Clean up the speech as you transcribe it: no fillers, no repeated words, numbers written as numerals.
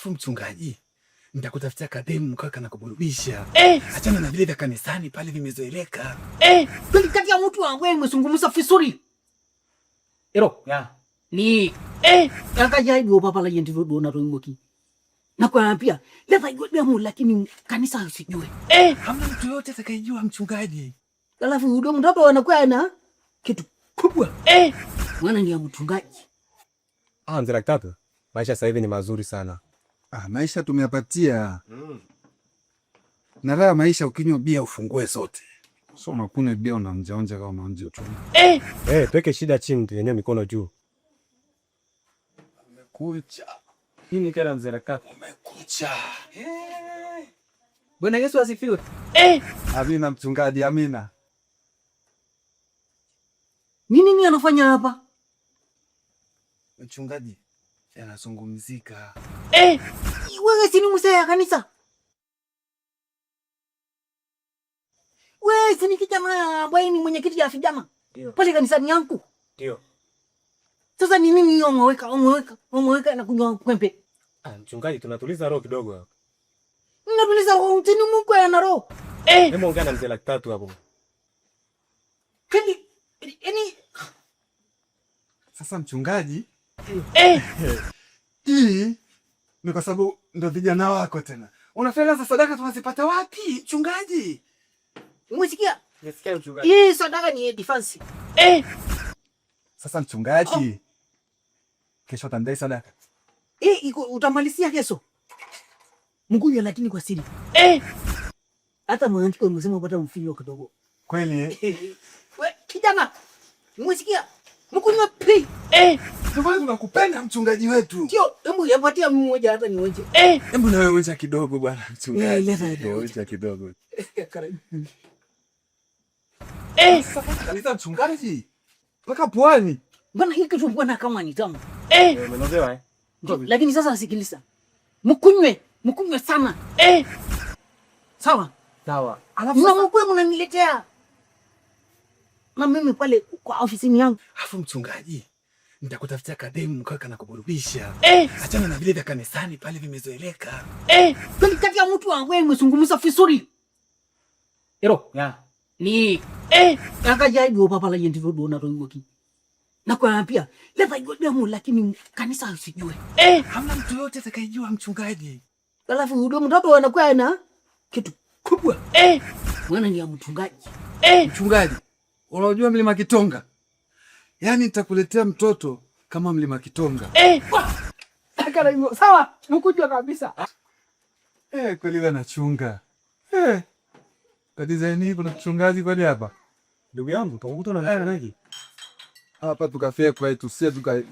Afu mchungaji, nitakutafutia kademu mkaka na kuburudisha. Achana na vile vya kanisani pale vimezoeleka. Kwani kati ya mtu wangu umezungumza vizuri. Ero, Ya. Ni akaja hiyo papa la yenti ndo na roimoki. Na kwa pia, leta hiyo mu lakini kanisa usijue. Hamna mtu yote atakayejua mchungaji. Alafu huyo mtoto anakuwa na kitu kubwa. Mwana ni ya mchungaji. Mzee Daktari, maisha sasa hivi ni mazuri sana. Maisha tumeyapatia. Na raha maisha ukinywa bia ufungue sote. So unakunywa bia unamjaonja kama unaonja tu. Tuweke shida chini yenyewe mikono juu. Umekucha. Nini tena mzee Daktari? Umekucha. Bwana Yesu asifiwe. Amina mchungaji, amina. Nini anafanya hapa? Mchungaji, yanazungumzika. Wewe si ni mzee ya kanisa? Wewe si ni kijana ambaye ni mwenyekiti ya vijana? Pale kanisani yangu. Ndio. Sasa ni nini umeweka na kunywa kwembe? Mchungaji, tunatuliza roho kidogo hapa. Unatuliza roho tena Mungu ana roho. Hebu ongea na mzee Daktari hapo. Yaani Sasa mchungaji, hii ni kwa sababu ndo vijana wako tena. Unafanya za sadaka tunazipata wapi mchungaji? umesikia? Nisikia mchungaji. Hii sadaka ni defense. Sasa mchungaji, kesho tandai sadaka. Iko utamalizia kesho. Mkunywe lakini kwa siri. Hata mwandiko msema upata mfinyo kidogo. Kweli? We kijana, umesikia? Mkunywe pi. Ndio tunakupenda mchungaji wetu. Sio, hebu yapatia mmoja hata niweje. Hebu na wewe onja kidogo bwana mchungaji. Leta kidogo. Karibu. Kanisa mchungaji. Paka pwani. Bwana hiki tu bwana kama ni tamu. Umeelewa Lakini sasa sikiliza. Mkunywe sana. Sawa? Sawa. Alafu mkwe mnaniletea. Na mimi pale kwa ofisini yangu. Afu mchungaji, nitakutafutia kademu mkaka na kuburudisha. Achana na vile vya kanisani pale vimezoeleka. Kwani kati ya mtu wangu umezungumza vizuri. Ero, Ni akaja hiyo papa la yenti ndo na roimoki. Na kwa pia, leta hiyo mu lakini kanisa usijue. Hamna mtu yote atakayejua mchungaji. Alafu huyo mtoto anakuwa na kitu kubwa. Mwana ni ya mchungaji. Mchungaji, unajua Mlima Kitonga? Yaani nitakuletea mtoto kama Mlima Kitonga. Akala hivyo. Sawa, mkujua kabisa. Kweli wewe nachunga. Kwa design hii kuna mchungaji kweli hapa? Ndugu yangu, tukakuta na nani? Hapa tukafia kwa tusia tuka